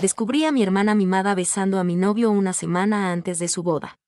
Descubrí a mi hermana mimada besando a mi novio una semana antes de su boda.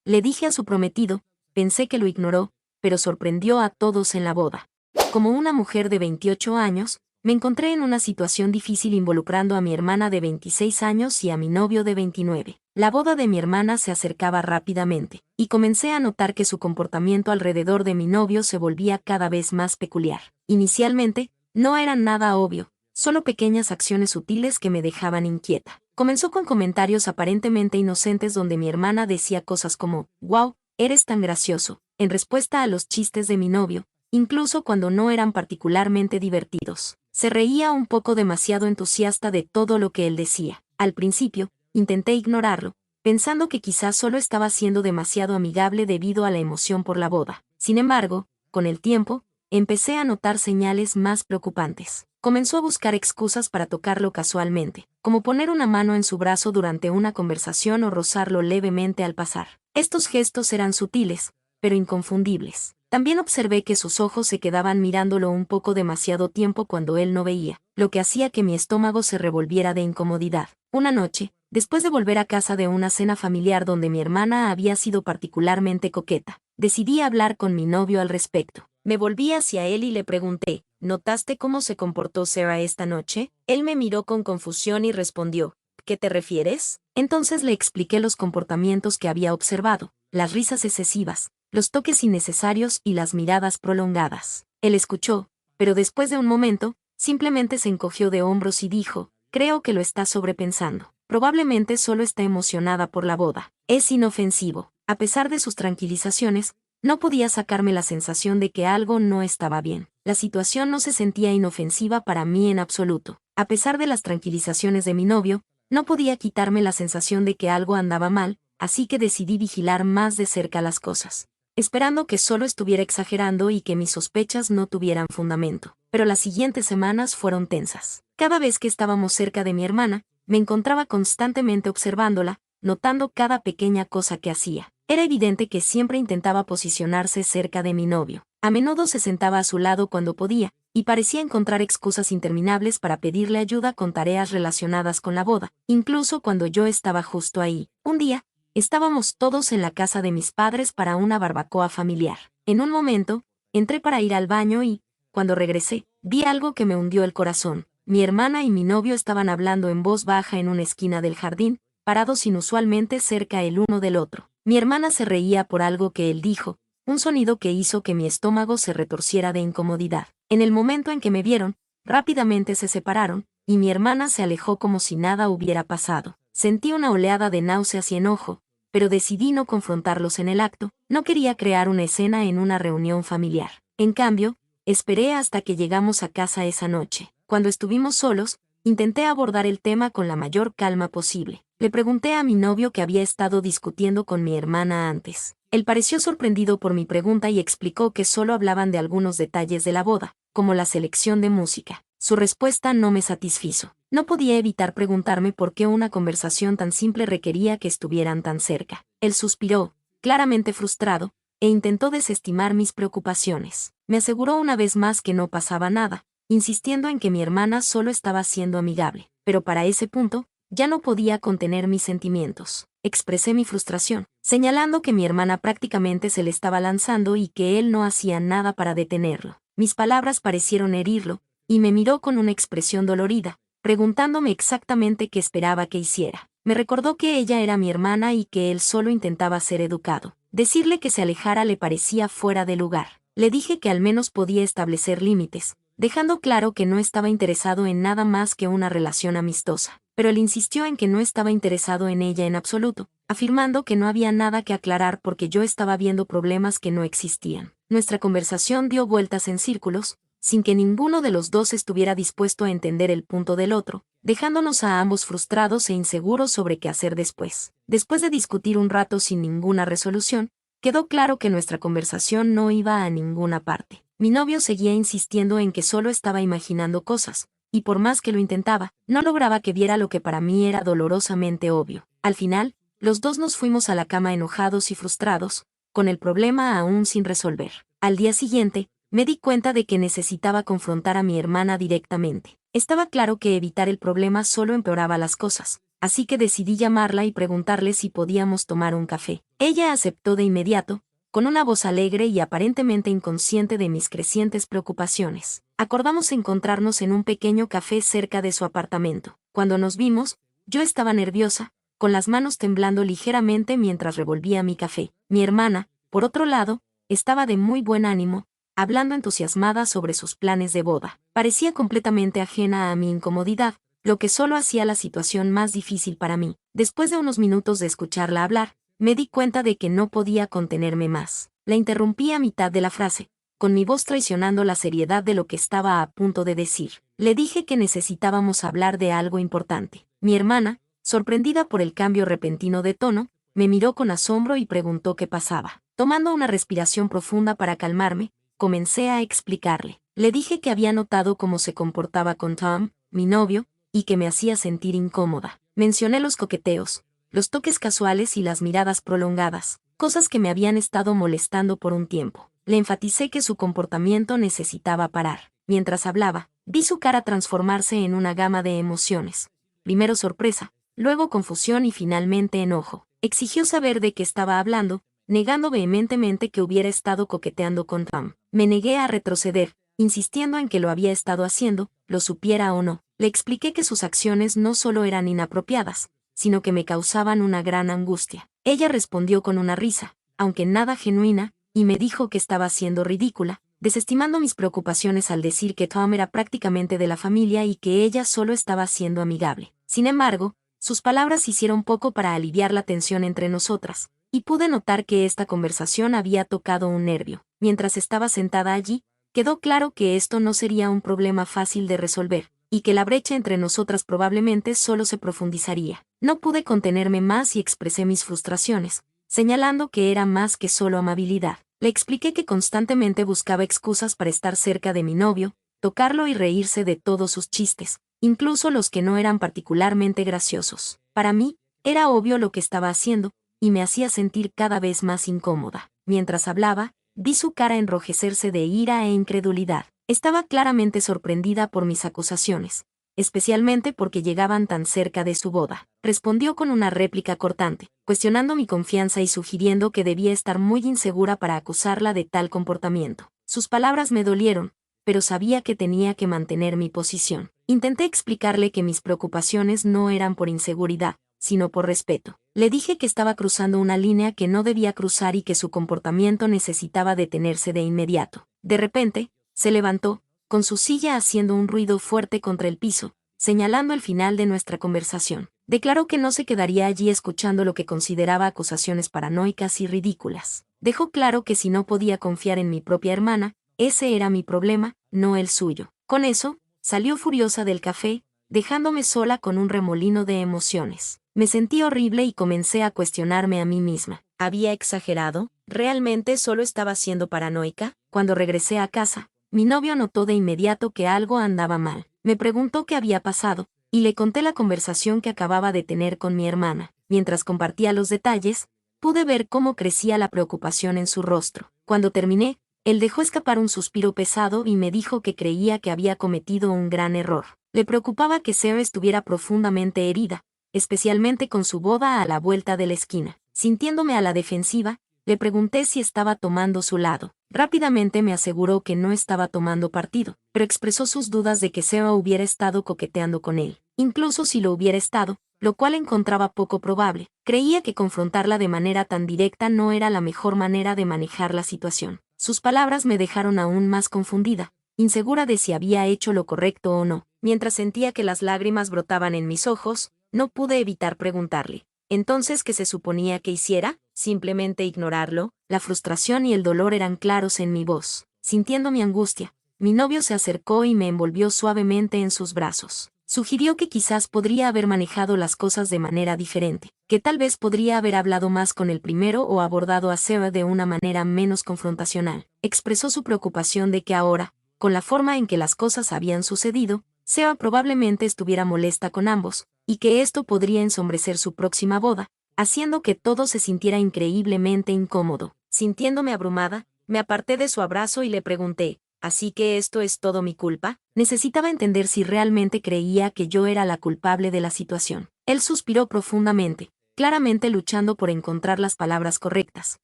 Le dije a su prometido, pensé que lo ignoró, pero sorprendió a todos en la boda. Como una mujer de 28 años, me encontré en una situación difícil involucrando a mi hermana de 26 años y a mi novio de 29. La boda de mi hermana se acercaba rápidamente, y comencé a notar que su comportamiento alrededor de mi novio se volvía cada vez más peculiar. Inicialmente, no era nada obvio, solo pequeñas acciones sutiles que me dejaban inquieta. Comenzó con comentarios aparentemente inocentes donde mi hermana decía cosas como, «Wow, eres tan gracioso», en respuesta a los chistes de mi novio, incluso cuando no eran particularmente divertidos. Se reía un poco demasiado entusiasta de todo lo que él decía. Al principio, intenté ignorarlo, pensando que quizás solo estaba siendo demasiado amigable debido a la emoción por la boda. Sin embargo, con el tiempo, empecé a notar señales más preocupantes. Comenzó a buscar excusas para tocarlo casualmente, como poner una mano en su brazo durante una conversación o rozarlo levemente al pasar. Estos gestos eran sutiles, pero inconfundibles. También observé que sus ojos se quedaban mirándolo un poco demasiado tiempo cuando él no veía, lo que hacía que mi estómago se revolviera de incomodidad. Una noche, después de volver a casa de una cena familiar donde mi hermana había sido particularmente coqueta, decidí hablar con mi novio al respecto. Me volví hacia él y le pregunté, ¿notaste cómo se comportó Sarah esta noche? Él me miró con confusión y respondió, ¿qué te refieres? Entonces le expliqué los comportamientos que había observado, las risas excesivas, los toques innecesarios y las miradas prolongadas. Él escuchó, pero después de un momento, simplemente se encogió de hombros y dijo, creo que lo está sobrepensando. Probablemente solo está emocionada por la boda. Es inofensivo. A pesar de sus tranquilizaciones, no podía sacarme la sensación de que algo no estaba bien. La situación no se sentía inofensiva para mí en absoluto. A pesar de las tranquilizaciones de mi novio, no podía quitarme la sensación de que algo andaba mal, así que decidí vigilar más de cerca las cosas, esperando que solo estuviera exagerando y que mis sospechas no tuvieran fundamento. Pero las siguientes semanas fueron tensas. Cada vez que estábamos cerca de mi hermana, me encontraba constantemente observándola, notando cada pequeña cosa que hacía. Era evidente que siempre intentaba posicionarse cerca de mi novio. A menudo se sentaba a su lado cuando podía, y parecía encontrar excusas interminables para pedirle ayuda con tareas relacionadas con la boda, incluso cuando yo estaba justo ahí. Un día, estábamos todos en la casa de mis padres para una barbacoa familiar. En un momento, entré para ir al baño y, cuando regresé, vi algo que me hundió el corazón. Mi hermana y mi novio estaban hablando en voz baja en una esquina del jardín, parados inusualmente cerca el uno del otro. Mi hermana se reía por algo que él dijo, un sonido que hizo que mi estómago se retorciera de incomodidad. En el momento en que me vieron, rápidamente se separaron, y mi hermana se alejó como si nada hubiera pasado. Sentí una oleada de náuseas y enojo, pero decidí no confrontarlos en el acto. No quería crear una escena en una reunión familiar. En cambio, esperé hasta que llegamos a casa esa noche. Cuando estuvimos solos, intenté abordar el tema con la mayor calma posible. Le pregunté a mi novio que había estado discutiendo con mi hermana antes. Él pareció sorprendido por mi pregunta y explicó que solo hablaban de algunos detalles de la boda, como la selección de música. Su respuesta no me satisfizo. No podía evitar preguntarme por qué una conversación tan simple requería que estuvieran tan cerca. Él suspiró, claramente frustrado, e intentó desestimar mis preocupaciones. Me aseguró una vez más que no pasaba nada, insistiendo en que mi hermana solo estaba siendo amigable. Pero para ese punto, ya no podía contener mis sentimientos. Expresé mi frustración, señalando que mi hermana prácticamente se le estaba lanzando y que él no hacía nada para detenerlo. Mis palabras parecieron herirlo, y me miró con una expresión dolorida, preguntándome exactamente qué esperaba que hiciera. Me recordó que ella era mi hermana y que él solo intentaba ser educado. Decirle que se alejara le parecía fuera de lugar. Le dije que al menos podía establecer límites, dejando claro que no estaba interesado en nada más que una relación amistosa. Pero él insistió en que no estaba interesado en ella en absoluto, afirmando que no había nada que aclarar porque yo estaba viendo problemas que no existían. Nuestra conversación dio vueltas en círculos, sin que ninguno de los dos estuviera dispuesto a entender el punto del otro, dejándonos a ambos frustrados e inseguros sobre qué hacer después. Después de discutir un rato sin ninguna resolución, quedó claro que nuestra conversación no iba a ninguna parte. Mi novio seguía insistiendo en que solo estaba imaginando cosas, y por más que lo intentaba, no lograba que viera lo que para mí era dolorosamente obvio. Al final, los dos nos fuimos a la cama enojados y frustrados, con el problema aún sin resolver. Al día siguiente, me di cuenta de que necesitaba confrontar a mi hermana directamente. Estaba claro que evitar el problema solo empeoraba las cosas, así que decidí llamarla y preguntarle si podíamos tomar un café. Ella aceptó de inmediato, con una voz alegre y aparentemente inconsciente de mis crecientes preocupaciones. Acordamos encontrarnos en un pequeño café cerca de su apartamento. Cuando nos vimos, yo estaba nerviosa, con las manos temblando ligeramente mientras revolvía mi café. Mi hermana, por otro lado, estaba de muy buen ánimo, hablando entusiasmada sobre sus planes de boda. Parecía completamente ajena a mi incomodidad, lo que solo hacía la situación más difícil para mí. Después de unos minutos de escucharla hablar, me di cuenta de que no podía contenerme más. La interrumpí a mitad de la frase, con mi voz traicionando la seriedad de lo que estaba a punto de decir. Le dije que necesitábamos hablar de algo importante. Mi hermana, sorprendida por el cambio repentino de tono, me miró con asombro y preguntó qué pasaba. Tomando una respiración profunda para calmarme, comencé a explicarle. Le dije que había notado cómo se comportaba con Tom, mi novio, y que me hacía sentir incómoda. Mencioné los coqueteos, los toques casuales y las miradas prolongadas, cosas que me habían estado molestando por un tiempo. Le enfaticé que su comportamiento necesitaba parar. Mientras hablaba, vi su cara transformarse en una gama de emociones. Primero sorpresa, luego confusión y finalmente enojo. Exigió saber de qué estaba hablando, negando vehementemente que hubiera estado coqueteando con Tom. Me negué a retroceder, insistiendo en que lo había estado haciendo, lo supiera o no. Le expliqué que sus acciones no solo eran inapropiadas, sino que me causaban una gran angustia. Ella respondió con una risa, aunque nada genuina, y me dijo que estaba siendo ridícula, desestimando mis preocupaciones al decir que Tom era prácticamente de la familia y que ella solo estaba siendo amigable. Sin embargo, sus palabras hicieron poco para aliviar la tensión entre nosotras, y pude notar que esta conversación había tocado un nervio. Mientras estaba sentada allí, quedó claro que esto no sería un problema fácil de resolver, y que la brecha entre nosotras probablemente solo se profundizaría. No pude contenerme más y expresé mis frustraciones, señalando que era más que solo amabilidad. Le expliqué que constantemente buscaba excusas para estar cerca de mi novio, tocarlo y reírse de todos sus chistes, incluso los que no eran particularmente graciosos. Para mí, era obvio lo que estaba haciendo, y me hacía sentir cada vez más incómoda. Mientras hablaba, vi su cara enrojecerse de ira e incredulidad. Estaba claramente sorprendida por mis acusaciones, especialmente porque llegaban tan cerca de su boda. Respondió con una réplica cortante, cuestionando mi confianza y sugiriendo que debía estar muy insegura para acusarla de tal comportamiento. Sus palabras me dolieron, pero sabía que tenía que mantener mi posición. Intenté explicarle que mis preocupaciones no eran por inseguridad, sino por respeto. Le dije que estaba cruzando una línea que no debía cruzar y que su comportamiento necesitaba detenerse de inmediato. De repente, se levantó, con su silla haciendo un ruido fuerte contra el piso, señalando el final de nuestra conversación. Declaró que no se quedaría allí escuchando lo que consideraba acusaciones paranoicas y ridículas. Dejó claro que si no podía confiar en mi propia hermana, ese era mi problema, no el suyo. Con eso, salió furiosa del café, dejándome sola con un remolino de emociones. Me sentí horrible y comencé a cuestionarme a mí misma. ¿Había exagerado? ¿Realmente solo estaba siendo paranoica? Cuando regresé a casa, mi novio notó de inmediato que algo andaba mal. Me preguntó qué había pasado, y le conté la conversación que acababa de tener con mi hermana. Mientras compartía los detalles, pude ver cómo crecía la preocupación en su rostro. Cuando terminé, él dejó escapar un suspiro pesado y me dijo que creía que había cometido un gran error. Le preocupaba que Sarah estuviera profundamente herida, especialmente con su boda a la vuelta de la esquina. Sintiéndome a la defensiva, le pregunté si estaba tomando su lado. Rápidamente me aseguró que no estaba tomando partido, pero expresó sus dudas de que Sarah hubiera estado coqueteando con él. Incluso si lo hubiera estado, lo cual encontraba poco probable, creía que confrontarla de manera tan directa no era la mejor manera de manejar la situación. Sus palabras me dejaron aún más confundida, insegura de si había hecho lo correcto o no. Mientras sentía que las lágrimas brotaban en mis ojos, no pude evitar preguntarle. Entonces, ¿qué se suponía que hiciera? ¿Simplemente ignorarlo? La frustración y el dolor eran claros en mi voz. Sintiendo mi angustia, mi novio se acercó y me envolvió suavemente en sus brazos. Sugirió que quizás podría haber manejado las cosas de manera diferente, que tal vez podría haber hablado más con el primero o abordado a Sarah de una manera menos confrontacional. Expresó su preocupación de que ahora, con la forma en que las cosas habían sucedido, Sarah probablemente estuviera molesta con ambos, y que esto podría ensombrecer su próxima boda, haciendo que todo se sintiera increíblemente incómodo. Sintiéndome abrumada, me aparté de su abrazo y le pregunté, ¿Así que esto es todo mi culpa? Necesitaba entender si realmente creía que yo era la culpable de la situación. Él suspiró profundamente, claramente luchando por encontrar las palabras correctas,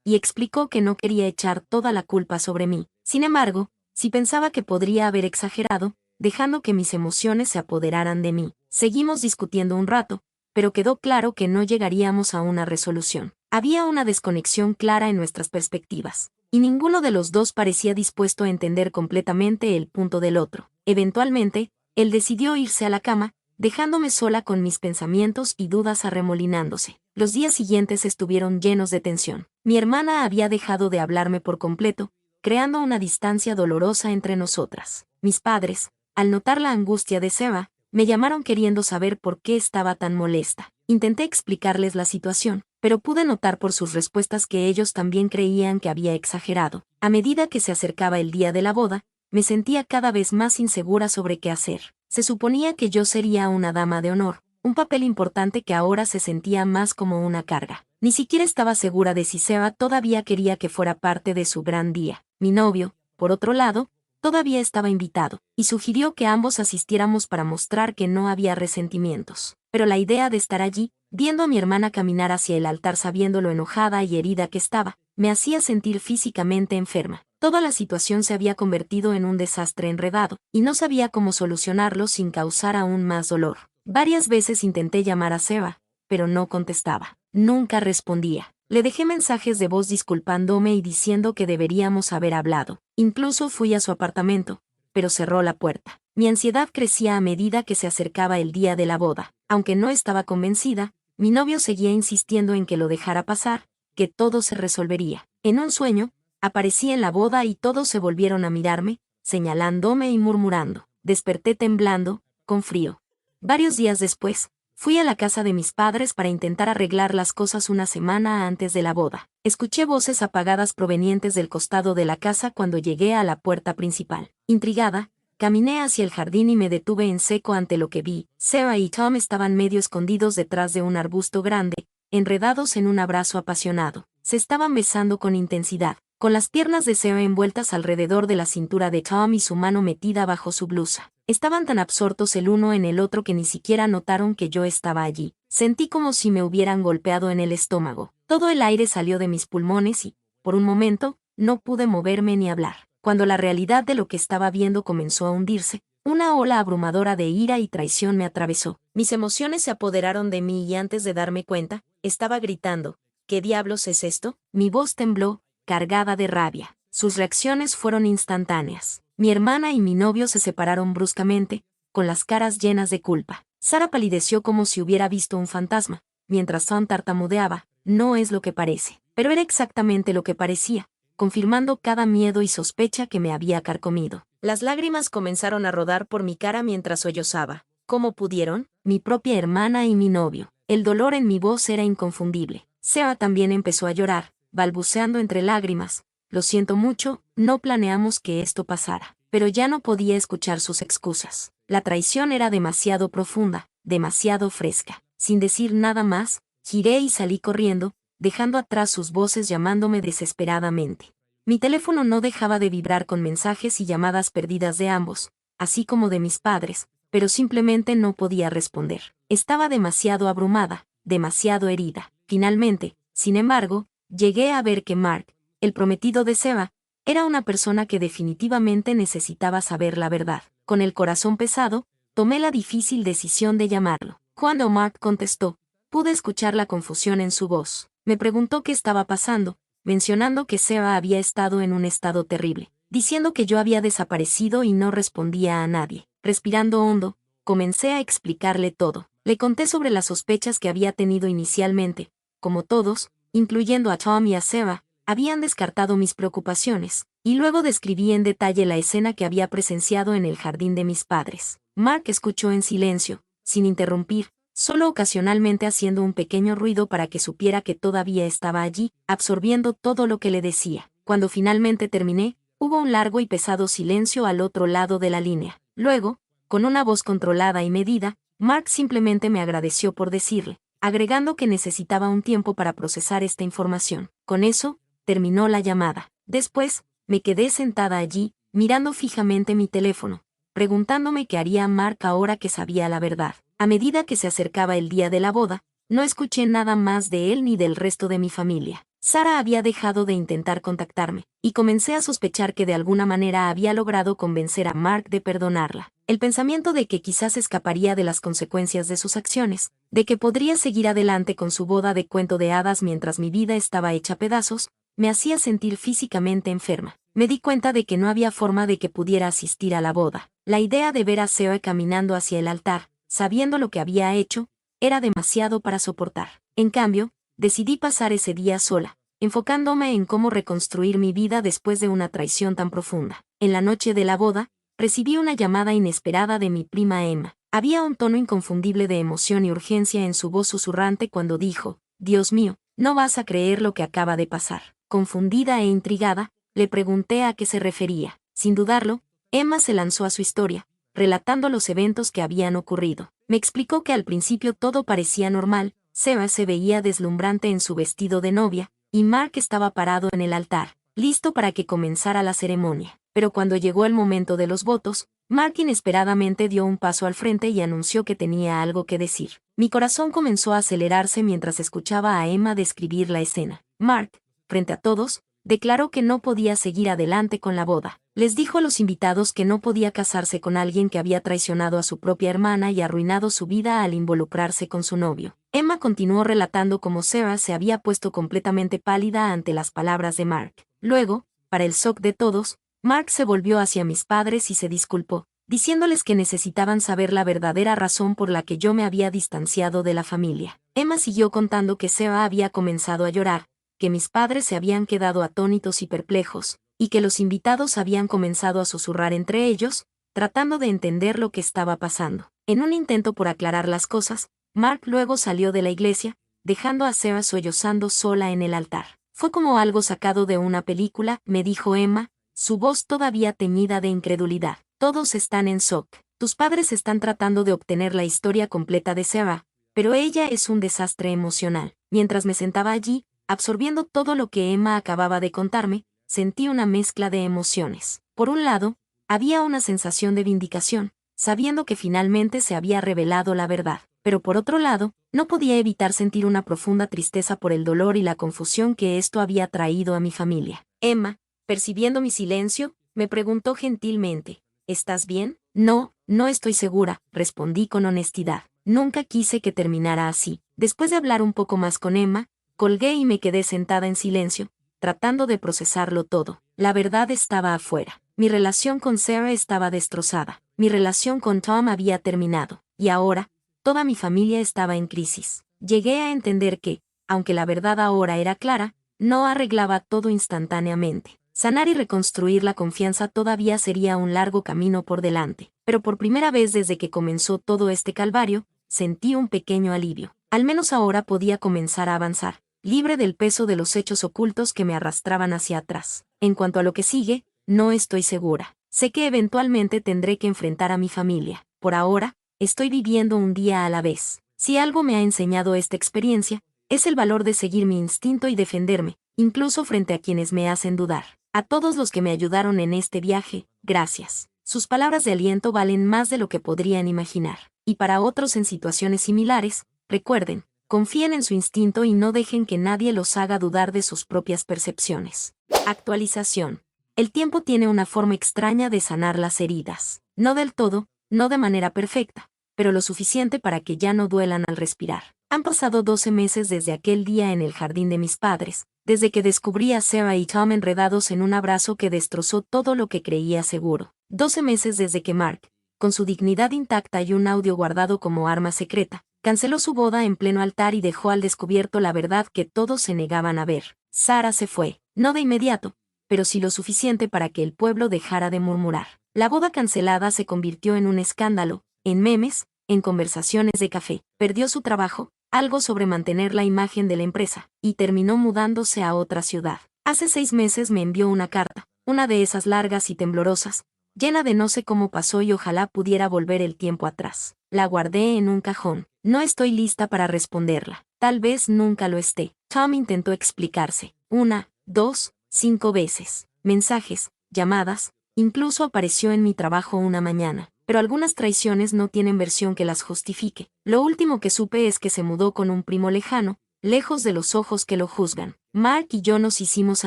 y explicó que no quería echar toda la culpa sobre mí. Sin embargo, si pensaba que podría haber exagerado, dejando que mis emociones se apoderaran de mí. Seguimos discutiendo un rato, pero quedó claro que no llegaríamos a una resolución. Había una desconexión clara en nuestras perspectivas, y ninguno de los dos parecía dispuesto a entender completamente el punto del otro. Eventualmente, él decidió irse a la cama, dejándome sola con mis pensamientos y dudas arremolinándose. Los días siguientes estuvieron llenos de tensión. Mi hermana había dejado de hablarme por completo, creando una distancia dolorosa entre nosotras. Mis padres, al notar la angustia de Seba, me llamaron queriendo saber por qué estaba tan molesta. Intenté explicarles la situación, pero pude notar por sus respuestas que ellos también creían que había exagerado. A medida que se acercaba el día de la boda, me sentía cada vez más insegura sobre qué hacer. Se suponía que yo sería una dama de honor, un papel importante que ahora se sentía más como una carga. Ni siquiera estaba segura de si Seba todavía quería que fuera parte de su gran día. Mi novio, por otro lado, todavía estaba invitado, y sugirió que ambos asistiéramos para mostrar que no había resentimientos. Pero la idea de estar allí, viendo a mi hermana caminar hacia el altar sabiendo lo enojada y herida que estaba, me hacía sentir físicamente enferma. Toda la situación se había convertido en un desastre enredado, y no sabía cómo solucionarlo sin causar aún más dolor. Varias veces intenté llamar a Seba, pero no contestaba. Nunca respondía. Le dejé mensajes de voz disculpándome y diciendo que deberíamos haber hablado. Incluso fui a su apartamento, pero cerró la puerta. Mi ansiedad crecía a medida que se acercaba el día de la boda. Aunque no estaba convencida, mi novio seguía insistiendo en que lo dejara pasar, que todo se resolvería. En un sueño, aparecí en la boda y todos se volvieron a mirarme, señalándome y murmurando. Desperté temblando, con frío. Varios días después, fui a la casa de mis padres para intentar arreglar las cosas una semana antes de la boda. Escuché voces apagadas provenientes del costado de la casa cuando llegué a la puerta principal. Intrigada, caminé hacia el jardín y me detuve en seco ante lo que vi. Seba y Tom estaban medio escondidos detrás de un arbusto grande, enredados en un abrazo apasionado. Se estaban besando con intensidad, con las piernas de Seba envueltas alrededor de la cintura de Tom y su mano metida bajo su blusa. Estaban tan absortos el uno en el otro que ni siquiera notaron que yo estaba allí. Sentí como si me hubieran golpeado en el estómago. Todo el aire salió de mis pulmones y, por un momento, no pude moverme ni hablar. Cuando la realidad de lo que estaba viendo comenzó a hundirse, una ola abrumadora de ira y traición me atravesó. Mis emociones se apoderaron de mí y antes de darme cuenta, estaba gritando. ¿Qué diablos es esto? Mi voz tembló, cargada de rabia. Sus reacciones fueron instantáneas. Mi hermana y mi novio se separaron bruscamente, con las caras llenas de culpa. Sara palideció como si hubiera visto un fantasma, mientras Tom tartamudeaba. No es lo que parece. Pero era exactamente lo que parecía, confirmando cada miedo y sospecha que me había carcomido. Las lágrimas comenzaron a rodar por mi cara mientras sollozaba. ¿Cómo pudieron? Mi propia hermana y mi novio. El dolor en mi voz era inconfundible. Seba también empezó a llorar, balbuceando entre lágrimas. Lo siento mucho, no planeamos que esto pasara. Pero ya no podía escuchar sus excusas. La traición era demasiado profunda, demasiado fresca. Sin decir nada más, giré y salí corriendo, dejando atrás sus voces llamándome desesperadamente. Mi teléfono no dejaba de vibrar con mensajes y llamadas perdidas de ambos, así como de mis padres, pero simplemente no podía responder. Estaba demasiado abrumada, demasiado herida. Finalmente, sin embargo, llegué a ver que Mark, el prometido de Seba, era una persona que definitivamente necesitaba saber la verdad. Con el corazón pesado, tomé la difícil decisión de llamarlo. Cuando Mark contestó, pude escuchar la confusión en su voz. Me preguntó qué estaba pasando, mencionando que Seba había estado en un estado terrible, diciendo que yo había desaparecido y no respondía a nadie. Respirando hondo, comencé a explicarle todo. Le conté sobre las sospechas que había tenido inicialmente. Como todos, incluyendo a Tom y a Seba, habían descartado mis preocupaciones, y luego describí en detalle la escena que había presenciado en el jardín de mis padres. Mark escuchó en silencio, sin interrumpir, solo ocasionalmente haciendo un pequeño ruido para que supiera que todavía estaba allí, absorbiendo todo lo que le decía. Cuando finalmente terminé, hubo un largo y pesado silencio al otro lado de la línea. Luego, con una voz controlada y medida, Mark simplemente me agradeció por decirle, agregando que necesitaba un tiempo para procesar esta información. Con eso, terminó la llamada. Después, me quedé sentada allí, mirando fijamente mi teléfono, preguntándome qué haría Mark ahora que sabía la verdad. A medida que se acercaba el día de la boda, no escuché nada más de él ni del resto de mi familia. Sara había dejado de intentar contactarme, y comencé a sospechar que de alguna manera había logrado convencer a Mark de perdonarla. El pensamiento de que quizás escaparía de las consecuencias de sus acciones, de que podría seguir adelante con su boda de cuento de hadas mientras mi vida estaba hecha pedazos, me hacía sentir físicamente enferma. Me di cuenta de que no había forma de que pudiera asistir a la boda. La idea de ver a Zoe caminando hacia el altar, sabiendo lo que había hecho, era demasiado para soportar. En cambio, decidí pasar ese día sola, enfocándome en cómo reconstruir mi vida después de una traición tan profunda. En la noche de la boda, recibí una llamada inesperada de mi prima Emma. Había un tono inconfundible de emoción y urgencia en su voz susurrante cuando dijo: «Dios mío, no vas a creer lo que acaba de pasar». Confundida e intrigada, le pregunté a qué se refería. Sin dudarlo, Emma se lanzó a su historia, relatando los eventos que habían ocurrido. Me explicó que al principio todo parecía normal. Zoe se veía deslumbrante en su vestido de novia, y Mark estaba parado en el altar, listo para que comenzara la ceremonia. Pero cuando llegó el momento de los votos, Mark inesperadamente dio un paso al frente y anunció que tenía algo que decir. Mi corazón comenzó a acelerarse mientras escuchaba a Emma describir la escena. Mark, frente a todos, declaró que no podía seguir adelante con la boda. Les dijo a los invitados que no podía casarse con alguien que había traicionado a su propia hermana y arruinado su vida al involucrarse con su novio. Emma continuó relatando cómo Sarah se había puesto completamente pálida ante las palabras de Mark. Luego, para el shock de todos, Mark se volvió hacia mis padres y se disculpó, diciéndoles que necesitaban saber la verdadera razón por la que yo me había distanciado de la familia. Emma siguió contando que Sarah había comenzado a llorar, que mis padres se habían quedado atónitos y perplejos, y que los invitados habían comenzado a susurrar entre ellos, tratando de entender lo que estaba pasando. En un intento por aclarar las cosas, Mark luego salió de la iglesia, dejando a Sarah sollozando sola en el altar. Fue como algo sacado de una película, me dijo Emma, su voz todavía teñida de incredulidad. Todos están en shock. Tus padres están tratando de obtener la historia completa de Sarah, pero ella es un desastre emocional. Mientras me sentaba allí, absorbiendo todo lo que Emma acababa de contarme, sentí una mezcla de emociones. Por un lado, había una sensación de vindicación, sabiendo que finalmente se había revelado la verdad. Pero por otro lado, no podía evitar sentir una profunda tristeza por el dolor y la confusión que esto había traído a mi familia. Emma, percibiendo mi silencio, me preguntó gentilmente: ¿estás bien? No, no estoy segura, respondí con honestidad. Nunca quise que terminara así. Después de hablar un poco más con Emma, colgué y me quedé sentada en silencio, tratando de procesarlo todo. La verdad estaba afuera. Mi relación con Sarah estaba destrozada. Mi relación con Tom había terminado. Y ahora, toda mi familia estaba en crisis. Llegué a entender que, aunque la verdad ahora era clara, no arreglaba todo instantáneamente. Sanar y reconstruir la confianza todavía sería un largo camino por delante. Pero por primera vez desde que comenzó todo este calvario, sentí un pequeño alivio. Al menos ahora podía comenzar a avanzar, libre del peso de los hechos ocultos que me arrastraban hacia atrás. En cuanto a lo que sigue, no estoy segura. Sé que eventualmente tendré que enfrentar a mi familia. Por ahora, estoy viviendo un día a la vez. Si algo me ha enseñado esta experiencia, es el valor de seguir mi instinto y defenderme, incluso frente a quienes me hacen dudar. A todos los que me ayudaron en este viaje, gracias. Sus palabras de aliento valen más de lo que podrían imaginar. Y para otros en situaciones similares, recuerden, confíen en su instinto y no dejen que nadie los haga dudar de sus propias percepciones. Actualización. El tiempo tiene una forma extraña de sanar las heridas. No del todo, no de manera perfecta, pero lo suficiente para que ya no duelan al respirar. Han pasado 12 meses desde aquel día en el jardín de mis padres, desde que descubrí a Sarah y Tom enredados en un abrazo que destrozó todo lo que creía seguro. 12 meses desde que Mark, con su dignidad intacta y un audio guardado como arma secreta, canceló su boda en pleno altar y dejó al descubierto la verdad que todos se negaban a ver. Sarah se fue, no de inmediato, pero sí lo suficiente para que el pueblo dejara de murmurar. La boda cancelada se convirtió en un escándalo, en memes, en conversaciones de café. Perdió su trabajo, algo sobre mantener la imagen de la empresa, y terminó mudándose a otra ciudad. Hace 6 meses me envió una carta, una de esas largas y temblorosas, llena de no sé cómo pasó y ojalá pudiera volver el tiempo atrás. La guardé en un cajón. No estoy lista para responderla. Tal vez nunca lo esté. Tom intentó explicarse. 1, 2, 5 veces. Mensajes, llamadas, Incluso apareció en mi trabajo una mañana. Pero algunas traiciones no tienen versión que las justifique. Lo último que supe es que se mudó con un primo lejano, lejos de los ojos que lo juzgan. Mark y yo nos hicimos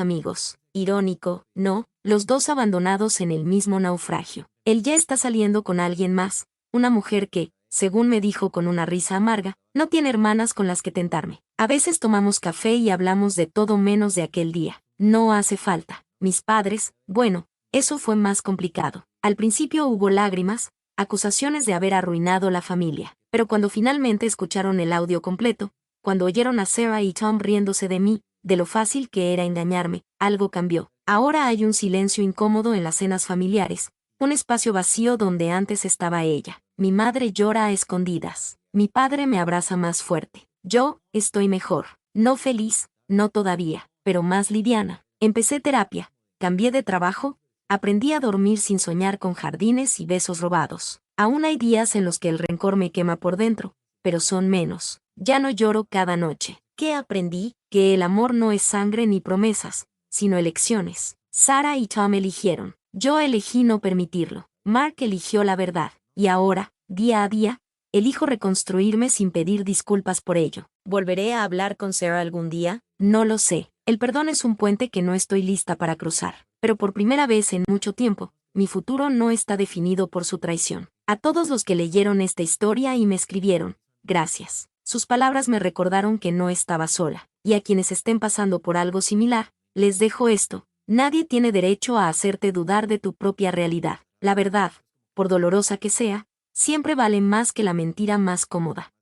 amigos. Irónico, ¿no? Los dos abandonados en el mismo naufragio. Él ya está saliendo con alguien más, una mujer que, según me dijo con una risa amarga, no tiene hermanas con las que tentarme. A veces tomamos café y hablamos de todo menos de aquel día. No hace falta. Mis padres, bueno, eso fue más complicado. Al principio hubo lágrimas, acusaciones de haber arruinado la familia. Pero cuando finalmente escucharon el audio completo, cuando oyeron a Sarah y Tom riéndose de mí, de lo fácil que era engañarme, algo cambió. Ahora hay un silencio incómodo en las cenas familiares, un espacio vacío donde antes estaba ella. Mi madre llora a escondidas. Mi padre me abraza más fuerte. Yo, estoy mejor. No feliz, no todavía, pero más liviana. Empecé terapia, cambié de trabajo, aprendí a dormir sin soñar con jardines y besos robados. Aún hay días en los que el rencor me quema por dentro, pero son menos. Ya no lloro cada noche. ¿Qué aprendí? Que el amor no es sangre ni promesas, sino elecciones. Sarah y Tom eligieron. Yo elegí no permitirlo. Mark eligió la verdad. Y ahora, día a día, elijo reconstruirme sin pedir disculpas por ello. ¿Volveré a hablar con Sarah algún día? No lo sé. El perdón es un puente que no estoy lista para cruzar. Pero por primera vez en mucho tiempo, mi futuro no está definido por su traición. A todos los que leyeron esta historia y me escribieron, gracias. Sus palabras me recordaron que no estaba sola. Y a quienes estén pasando por algo similar, les dejo esto. Nadie tiene derecho a hacerte dudar de tu propia realidad. La verdad, por dolorosa que sea, siempre vale más que la mentira más cómoda.